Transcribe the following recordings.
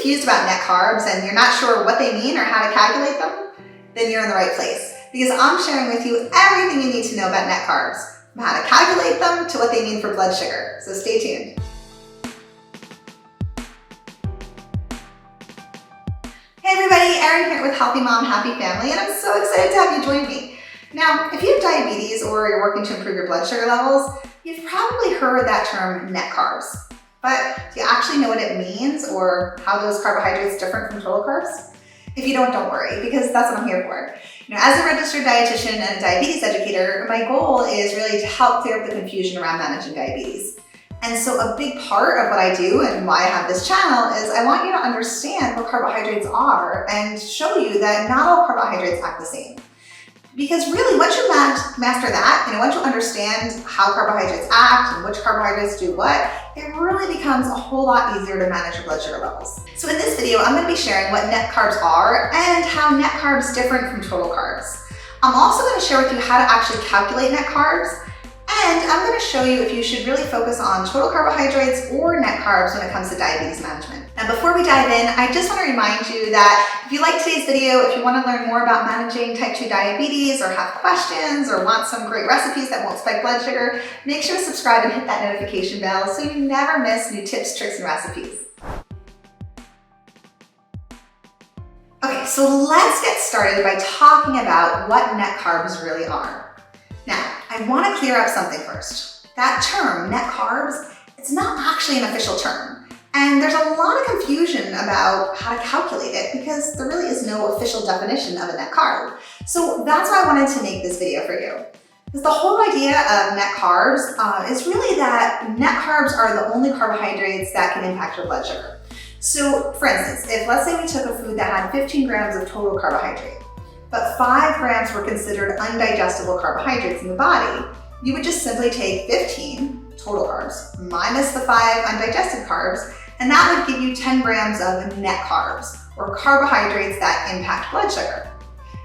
confused about net carbs and you're not sure what they mean or how to calculate them, then you're in the right place, because I'm sharing with you everything you need to know about net carbs, from how to calculate them to what they mean for blood sugar. So stay tuned. Hey everybody, Erin here with Healthy Mom, Happy Family, and I'm so excited to have you join me. Now, if you have diabetes or you're working to improve your blood sugar levels, you've probably heard that term net carbs. But do you actually know what it means or how those carbohydrates differ from total carbs? If you don't worry, because that's what I'm here for. As a registered dietitian and a diabetes educator, my goal is really to help clear up the confusion around managing diabetes. And so a big part of what I do and why I have this channel is I want you to understand what carbohydrates are and show you that not all carbohydrates act the same. Because really, once you master that, once you understand how carbohydrates act and which carbohydrates do what, it really becomes a whole lot easier to manage your blood sugar levels. So in this video, I'm going to be sharing what net carbs are and how net carbs differ from total carbs. I'm also going to share with you how to actually calculate net carbs, and I'm going to show you if you should really focus on total carbohydrates or net carbs when it comes to diabetes management. Now, before we dive in, I just want to remind you that if you like today's video, if you want to learn more about managing type 2 diabetes or have questions or want some great recipes that won't spike blood sugar, make sure to subscribe and hit that notification bell so you never miss new tips, tricks, and recipes. Okay, so let's get started by talking about what net carbs really are. Now, I want to clear up something first. That term, net carbs, it's not actually an official term. And there's a lot of confusion about how to calculate it because there really is no official definition of a net carb. So that's why I wanted to make this video for you. Because the whole idea of net carbs is really that net carbs are the only carbohydrates that can impact your blood sugar. So for instance, if let's say we took a food that had 15 grams of total carbohydrate, but 5 grams were considered undigestible carbohydrates in the body, you would just simply take 15 total carbs minus the 5 undigested carbs, and that would give you 10 grams of net carbs, or carbohydrates that impact blood sugar.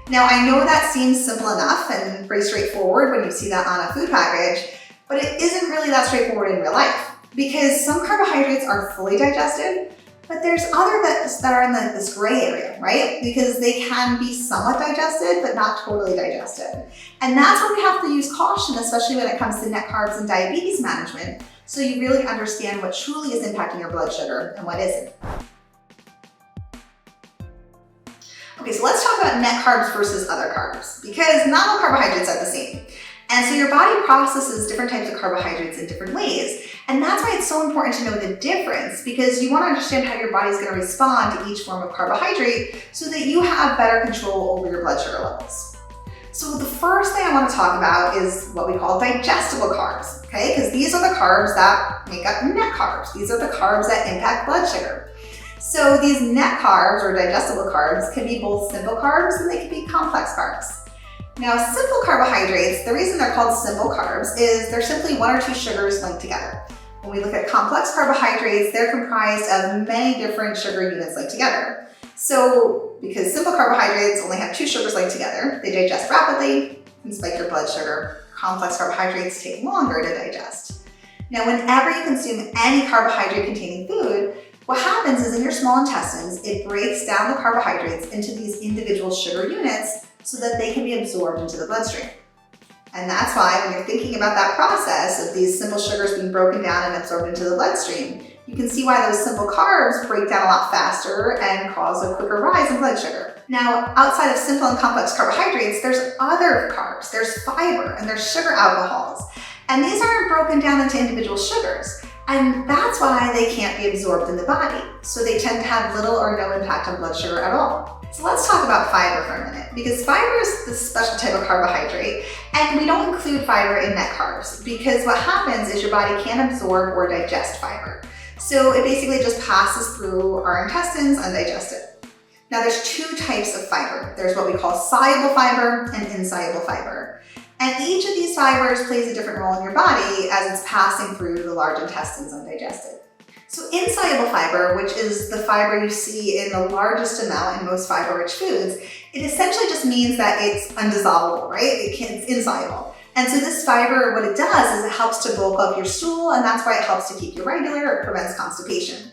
Now, I know that seems simple enough and pretty straightforward when you see that on a food package, but it isn't really that straightforward in real life, because some carbohydrates are fully digested, but there's others that are in this gray area, right? Because they can be somewhat digested, but not totally digested. And that's where we have to use caution, especially when it comes to net carbs and diabetes management, so you really understand what truly is impacting your blood sugar and what isn't. Okay, so let's talk about net carbs versus other carbs, because not all carbohydrates are the same. And so your body processes different types of carbohydrates in different ways. And that's why it's so important to know the difference, because you want to understand how your body's going to respond to each form of carbohydrate so that you have better control over your blood sugar levels. So the first thing I want to talk about is what we call digestible carbs, okay? Because these are the carbs that make up net carbs. These are the carbs that impact blood sugar. So these net carbs or digestible carbs can be both simple carbs and they can be complex carbs. Now, simple carbohydrates, the reason they're called simple carbs is they're simply 1 or 2 sugars linked together. When we look at complex carbohydrates, they're comprised of many different sugar units linked together. So because simple carbohydrates only have 2 sugars linked together, they digest rapidly and spike your blood sugar. Complex carbohydrates take longer to digest. Now, whenever you consume any carbohydrate-containing food, what happens is in your small intestines, it breaks down the carbohydrates into these individual sugar units so that they can be absorbed into the bloodstream. And that's why when you're thinking about that process of these simple sugars being broken down and absorbed into the bloodstream, you can see why those simple carbs break down a lot faster and cause a quicker rise in blood sugar. Now, outside of simple and complex carbohydrates, there's other carbs. There's fiber and there's sugar alcohols. And these aren't broken down into individual sugars. And that's why they can't be absorbed in the body. So they tend to have little or no impact on blood sugar at all. So let's talk about fiber for a minute, because fiber is this special type of carbohydrate, and we don't include fiber in net carbs because what happens is your body can't absorb or digest fiber. So it basically just passes through our intestines undigested. Now there's 2 types of fiber. There's what we call soluble fiber and insoluble fiber. And each of these fibers plays a different role in your body as it's passing through the large intestines undigested. So insoluble fiber, which is the fiber you see in the largest amount in most fiber-rich foods, it essentially just means that it's undissolvable, right? It's insoluble. And so this fiber, what it does is it helps to bulk up your stool, and that's why it helps to keep you regular. It prevents constipation.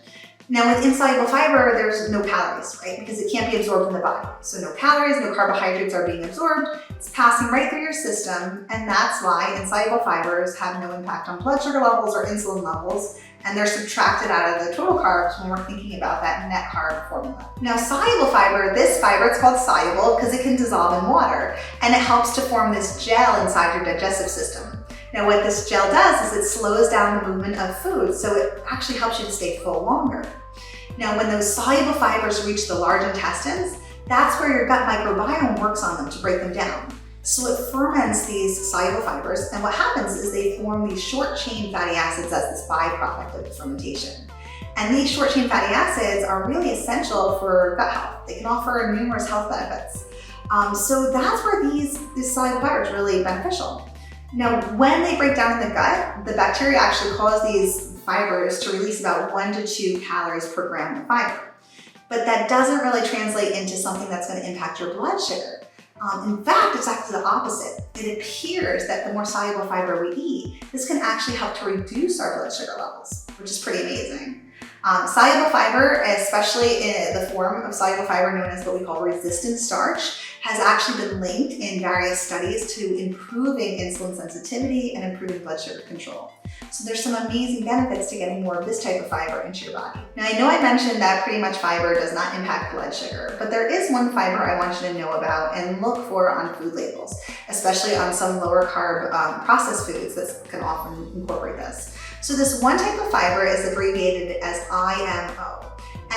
Now with insoluble fiber, there's no calories, right? Because it can't be absorbed in the body. So no calories, no carbohydrates are being absorbed. It's passing right through your system, and that's why insoluble fibers have no impact on blood sugar levels or insulin levels, and they're subtracted out of the total carbs when we're thinking about that net carb formula. Now soluble fiber, this fiber, it's called soluble because it can dissolve in water, and it helps to form this gel inside your digestive system. Now what this gel does is it slows down the movement of food, so it actually helps you to stay full longer. Now when those soluble fibers reach the large intestines, that's where your gut microbiome works on them to break them down. So it ferments these soluble fibers, and what happens is they form these short-chain fatty acids as this byproduct of the fermentation. And these short-chain fatty acids are really essential for gut health. They can offer numerous health benefits. So that's where these soluble fibers are really beneficial. Now, when they break down in the gut, the bacteria actually cause these fibers to release about 1 to 2 calories per gram of fiber. But that doesn't really translate into something that's going to impact your blood sugar. In fact, it's actually the opposite. It appears that the more soluble fiber we eat, this can actually help to reduce our blood sugar levels, which is pretty amazing. Soluble fiber, especially in the form of soluble fiber known as what we call resistant starch, has actually been linked in various studies to improving insulin sensitivity and improving blood sugar control. So there's some amazing benefits to getting more of this type of fiber into your body. Now I know I mentioned that pretty much fiber does not impact blood sugar, but there is one fiber I want you to know about and look for on food labels, especially on some lower carb processed foods that can often incorporate this. So this one type of fiber is abbreviated as IMO.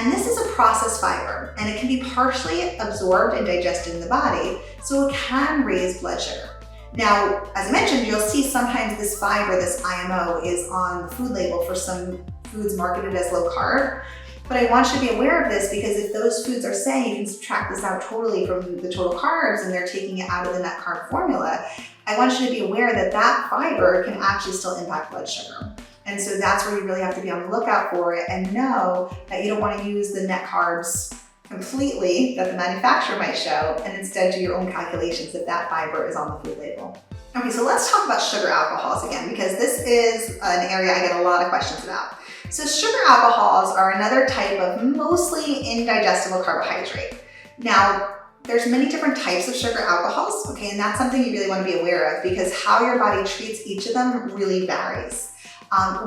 And this is a processed fiber, and it can be partially absorbed and digested in the body, so it can raise blood sugar. Now, as I mentioned, you'll see sometimes this fiber, this IMO, is on the food label for some foods marketed as low carb. But I want you to be aware of this because if those foods are saying you can subtract this out totally from the total carbs and they're taking it out of the net carb formula, I want you to be aware that that fiber can actually still impact blood sugar. And so that's where you really have to be on the lookout for it and know that you don't want to use the net carbs completely that the manufacturer might show and instead do your own calculations if that fiber is on the food label. Okay, so let's talk about sugar alcohols again because this is an area I get a lot of questions about. So sugar alcohols are another type of mostly indigestible carbohydrate. Now, there's many different types of sugar alcohols, okay, and that's something you really want to be aware of because how your body treats each of them really varies.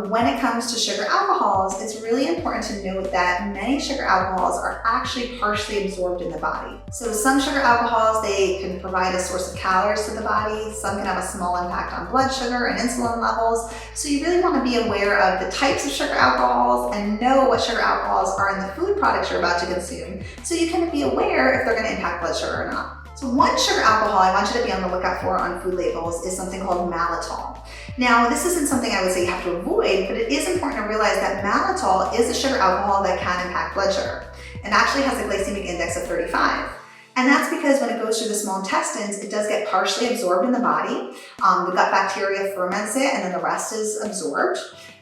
When it comes to sugar alcohols, it's really important to note that many sugar alcohols are actually partially absorbed in the body. So some sugar alcohols, they can provide a source of calories to the body. Some can have a small impact on blood sugar and insulin levels. So you really want to be aware of the types of sugar alcohols and know what sugar alcohols are in the food products you're about to consume so you can be aware if they're going to impact blood sugar or not. So one sugar alcohol I want you to be on the lookout for on food labels is something called maltitol. Now, this isn't something I would say you have to avoid, but it is important to realize that maltitol is a sugar alcohol that can impact blood sugar and actually has a glycemic index of 35. And that's because when it goes through the small intestines, it does get partially absorbed in the body. The gut bacteria ferments it and then the rest is absorbed.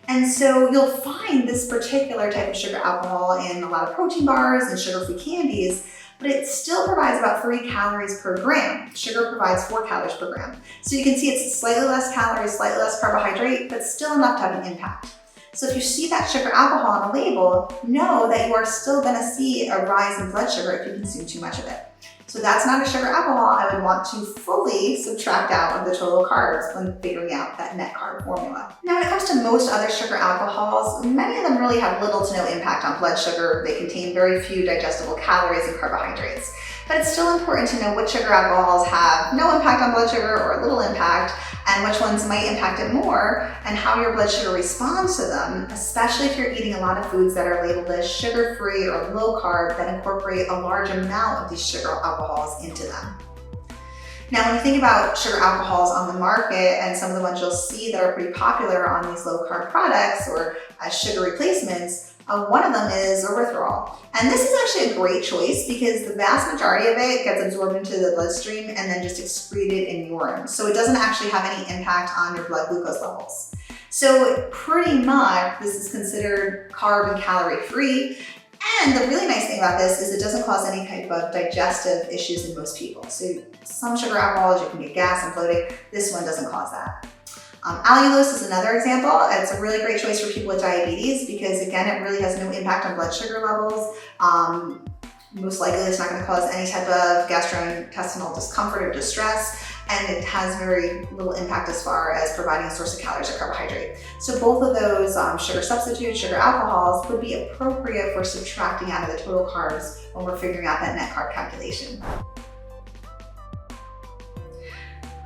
And so you'll find this particular type of sugar alcohol in a lot of protein bars and sugar-free candies, but it still provides about 3 calories per gram. Sugar provides 4 calories per gram. So you can see it's slightly less calories, slightly less carbohydrate, but still enough to have an impact. So if you see that sugar alcohol on the label, know that you are still gonna see a rise in blood sugar if you consume too much of it. So that's not a sugar alcohol I would want to fully subtract out of the total carbs when figuring out that net carb formula. Now when it comes to most other sugar alcohols, many of them really have little to no impact on blood sugar. They contain very few digestible calories and carbohydrates. But it's still important to know which sugar alcohols have no impact on blood sugar or little impact, and which ones might impact it more, and how your blood sugar responds to them, especially if you're eating a lot of foods that are labeled as sugar-free or low carb that incorporate a large amount of these sugar alcohols into them. Now, when you think about sugar alcohols on the market and some of the ones you'll see that are pretty popular on these low carb products or as sugar replacements, one of them is erythritol. And this is actually a great choice because the vast majority of it gets absorbed into the bloodstream and then just excreted in urine. So it doesn't actually have any impact on your blood glucose levels. So pretty much this is considered carb and calorie free. And the really nice thing about this is it doesn't cause any type of digestive issues in most people. So some sugar alcohols, you can get gas and bloating. This one doesn't cause that. Allulose is another example. It's a really great choice for people with diabetes because, again, it really has no impact on blood sugar levels. Most likely it's not going to cause any type of gastrointestinal discomfort or distress, and it has very little impact as far as providing a source of calories or carbohydrate. So both of those sugar substitutes, sugar alcohols would be appropriate for subtracting out of the total carbs when we're figuring out that net carb calculation.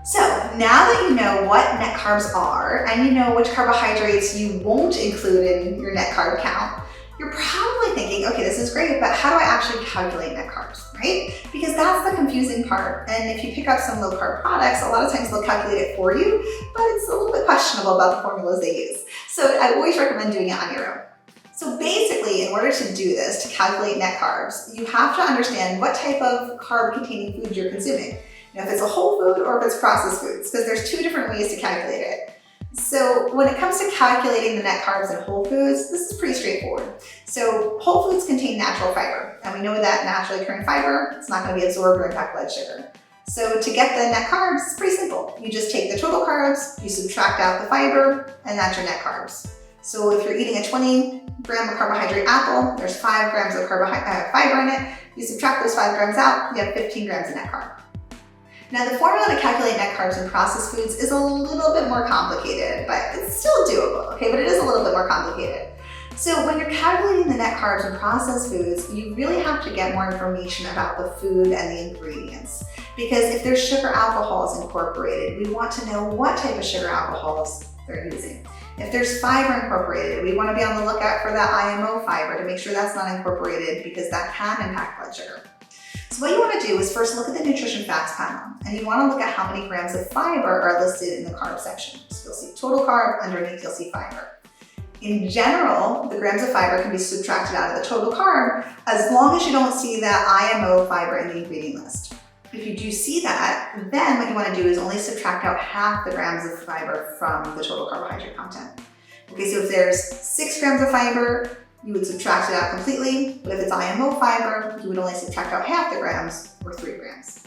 So now that you know what net carbs are and you know which carbohydrates you won't include in your net carb count, you're probably thinking, okay, this is great, but how do I actually calculate net carbs, right? Because that's the confusing part. And if you pick up some low carb products, a lot of times they'll calculate it for you, but it's a little bit questionable about the formulas they use. So I always recommend doing it on your own. So basically, in order to do this, to calculate net carbs, you have to understand what type of carb-containing food you're consuming. You know, if it's a whole food or if it's processed foods, because there's two different ways to calculate it. So when it comes to calculating the net carbs in whole foods, this is pretty straightforward. So whole foods contain natural fiber, and we know that naturally occurring fiber, it's not going to be absorbed or impact blood sugar. So to get the net carbs, it's pretty simple. You just take the total carbs, you subtract out the fiber, and that's your net carbs. So if you're eating a 20-gram of carbohydrate apple, there's 5 grams of fiber in it. You subtract those 5 grams out, you have 15 grams of net carb. Now the formula to calculate net carbs in processed foods is a little bit more complicated, but it's still doable, okay? But it is a little bit more complicated. So when you're calculating the net carbs in processed foods, you really have to get more information about the food and the ingredients. Because if there's sugar alcohols incorporated, we want to know what type of sugar alcohols they're using. If there's fiber incorporated, we want to be on the lookout for that IMO fiber to make sure that's not incorporated because that can impact blood sugar. So what you want to do is first look at the nutrition facts panel, and you want to look at how many grams of fiber are listed in the carb section. So you'll see total carb, underneath you'll see fiber. In general, the grams of fiber can be subtracted out of the total carb as long as you don't see that IMO fiber in the ingredient list. If you do see that, then what you want to do is only subtract out half the grams of fiber from the total carbohydrate content. Okay, so if there's 6 grams of fiber, you would subtract it out completely, but if it's IMO fiber, you would only subtract out half the grams, or 3 grams.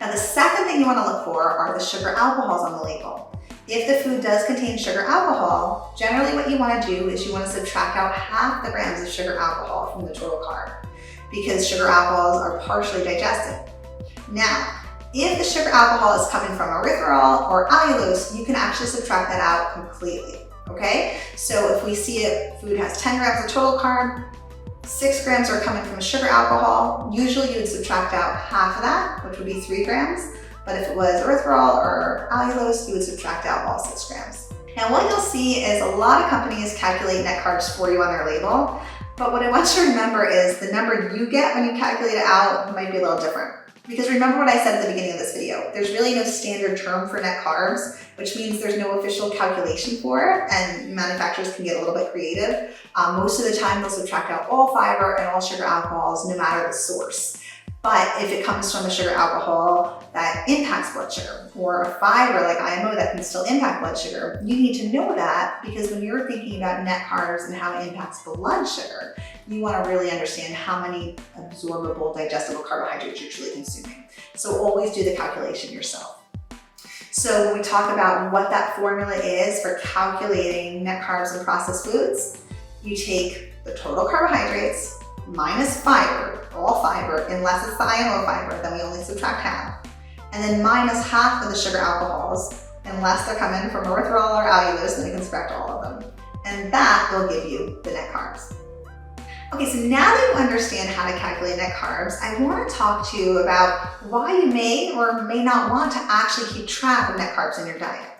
Now the second thing you want to look for are the sugar alcohols on the label. If the food does contain sugar alcohol, generally what you want to do is you want to subtract out half the grams of sugar alcohol from the total carb, because sugar alcohols are partially digested. Now, if the sugar alcohol is coming from erythritol or allulose, you can actually subtract that out completely. Okay, so if we see a food has 10 grams of total carb, 6 grams are coming from sugar alcohol, usually you would subtract out half of that, which would be 3 grams. But if it was erythritol or allulose, you would subtract out all 6 grams. Now what you'll see is a lot of companies calculate net carbs for you on their label, but what I want you to remember is the number you get when you calculate it out might be a little different. Because remember what I said at the beginning of this video, there's really no standard term for net carbs, which means there's no official calculation for it, and manufacturers can get a little bit creative. Most of the time they'll subtract out all fiber and all sugar alcohols, no matter the source. But if it comes from a sugar alcohol that impacts blood sugar, or a fiber like IMO that can still impact blood sugar, you need to know that, because when you're thinking about net carbs and how it impacts blood sugar, you want to really understand how many absorbable, digestible carbohydrates you're truly consuming. So always do the calculation yourself. So when we talk about what that formula is for calculating net carbs in processed foods, you take the total carbohydrates minus fiber, all fiber, unless it's the IMO fiber, then we only subtract half, and then minus half of the sugar alcohols, unless they're coming from erythritol or allulose, then we can subtract all of them. And that will give you the net carbs. Okay, so now that you understand how to calculate net carbs, I want to talk to you about why you may or may not want to actually keep track of net carbs in your diet.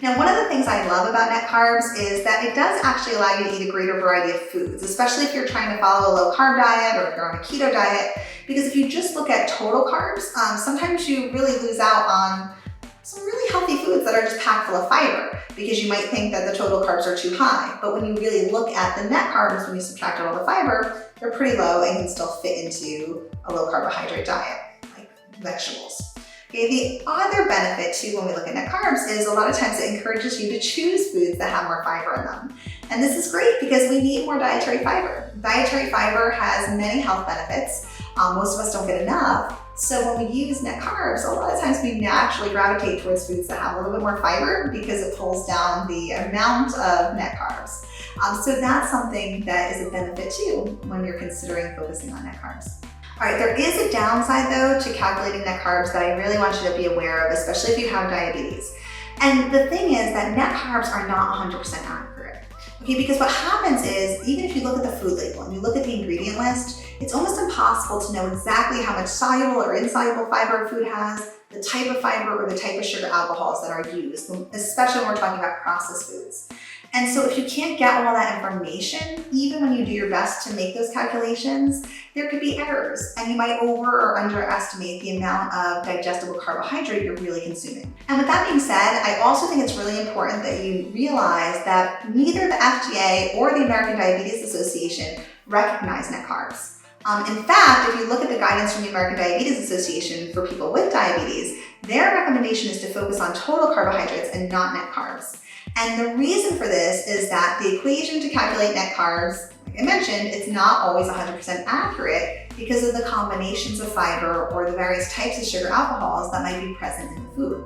Now, one of the things I love about net carbs is that it does actually allow you to eat a greater variety of foods, especially if you're trying to follow a low carb diet or if you're on a keto diet, because if you just look at total carbs, sometimes you really lose out on some really healthy foods that are just packed full of fiber, because you might think that the total carbs are too high. But when you really look at the net carbs, when you subtract out all the fiber, they're pretty low and can still fit into a low carbohydrate diet, like vegetables. Okay, the other benefit too when we look at net carbs is a lot of times it encourages you to choose foods that have more fiber in them. And this is great because we need more dietary fiber. Dietary fiber has many health benefits. Most of us don't get enough. So when we use net carbs, a lot of times we naturally gravitate towards foods that have a little bit more fiber because it pulls down the amount of net carbs. So that's something that is a benefit too when you're considering focusing on net carbs. All right, there is a downside though to calculating net carbs that I really want you to be aware of, especially if you have diabetes. And the thing is that net carbs are not 100% accurate. Okay, because what happens is, even if you look at the food label and you look at the ingredient list, it's almost impossible to know exactly how much soluble or insoluble fiber a food has, the type of fiber or the type of sugar alcohols that are used, especially when we're talking about processed foods. And so if you can't get all that information, even when you do your best to make those calculations, there could be errors and you might over or underestimate the amount of digestible carbohydrate you're really consuming. And with that being said, I also think it's really important that you realize that neither the FDA or the American Diabetes Association recognize net carbs. In fact, if you look at the guidance from the American Diabetes Association for people with diabetes, their recommendation is to focus on total carbohydrates and not net carbs. And the reason for this is that the equation to calculate net carbs, like I mentioned, it's not always 100% accurate because of the combinations of fiber or the various types of sugar alcohols that might be present in the food.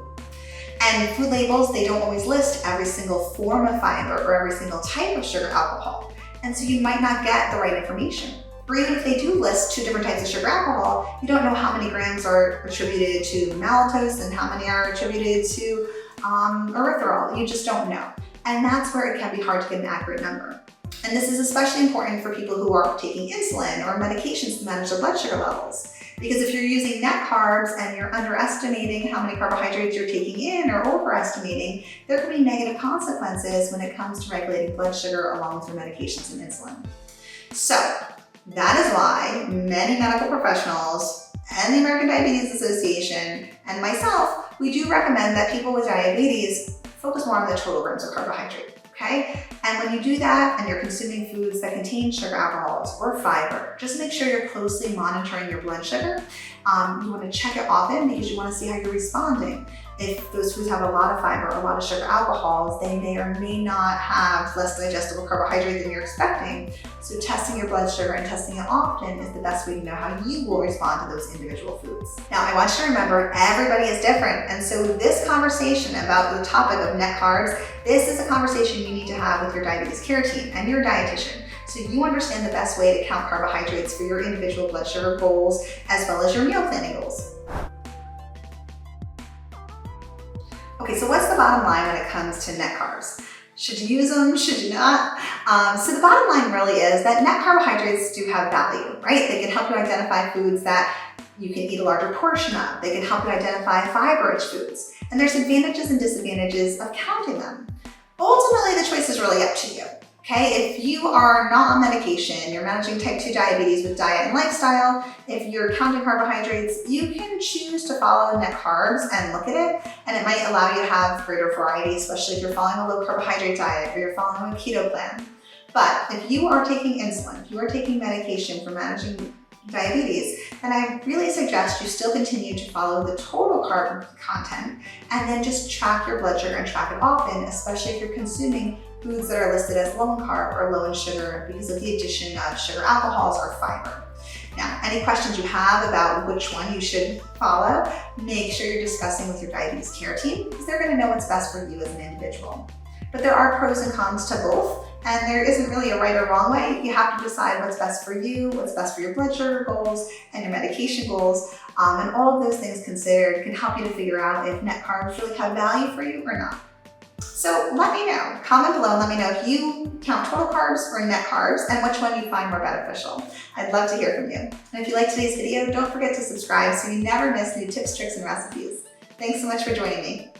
And food labels, they don't always list every single form of fiber or every single type of sugar alcohol. And so you might not get the right information. Or even if they do list 2 different types of sugar alcohol, you don't know how many grams are attributed to maltose and how many are attributed to erythritol. You just don't know. And that's where it can be hard to get an accurate number. And this is especially important for people who are taking insulin or medications to manage their blood sugar levels. Because if you're using net carbs and you're underestimating how many carbohydrates you're taking in or overestimating, there could be negative consequences when it comes to regulating blood sugar along with your medications and insulin. So that is why many medical professionals and the American Diabetes Association and myself, we do recommend that people with diabetes focus more on the total grams of carbohydrate, okay? And when you do that and you're consuming foods that contain sugar alcohols or fiber, just make sure you're closely monitoring your blood sugar. You want to check it often because you want to see how you're responding. If those foods have a lot of fiber, a lot of sugar alcohols, they may or may not have less digestible carbohydrate than you're expecting. So testing your blood sugar and testing it often is the best way to know how you will respond to those individual foods. Now, I want you to remember everybody is different. And so this conversation about the topic of net carbs, this is a conversation you need to have with your diabetes care team and your dietitian, so you understand the best way to count carbohydrates for your individual blood sugar goals as well as your meal planning goals. Okay, so what's the bottom line when it comes to net carbs? Should you use them? Should you not? So the bottom line really is that net carbohydrates do have value, right? They can help you identify foods that you can eat a larger portion of. They can help you identify fiber-rich foods. And there's advantages and disadvantages of counting them. Ultimately, the choice is really up to you. Okay, if you are not on medication, you're managing type 2 diabetes with diet and lifestyle, if you're counting carbohydrates, you can choose to follow net carbs and look at it, and it might allow you to have greater variety, especially if you're following a low carbohydrate diet or you're following a keto plan. But if you are taking insulin, if you are taking medication for managing diabetes, then I really suggest you still continue to follow the total carb content and then just track your blood sugar and track it often, especially if you're consuming foods that are listed as low in carb or low in sugar because of the addition of sugar alcohols or fiber. Now, any questions you have about which one you should follow, make sure you're discussing with your diabetes care team because they're going to know what's best for you as an individual. But there are pros and cons to both, and there isn't really a right or wrong way. You have to decide what's best for you, what's best for your blood sugar goals and your medication goals, and all of those things considered can help you to figure out if net carbs really have value for you or not. So let me know. Comment below and let me know if you count total carbs or net carbs and which one you find more beneficial. I'd love to hear from you. And if you like today's video, don't forget to subscribe so you never miss new tips, tricks, and recipes. Thanks so much for joining me.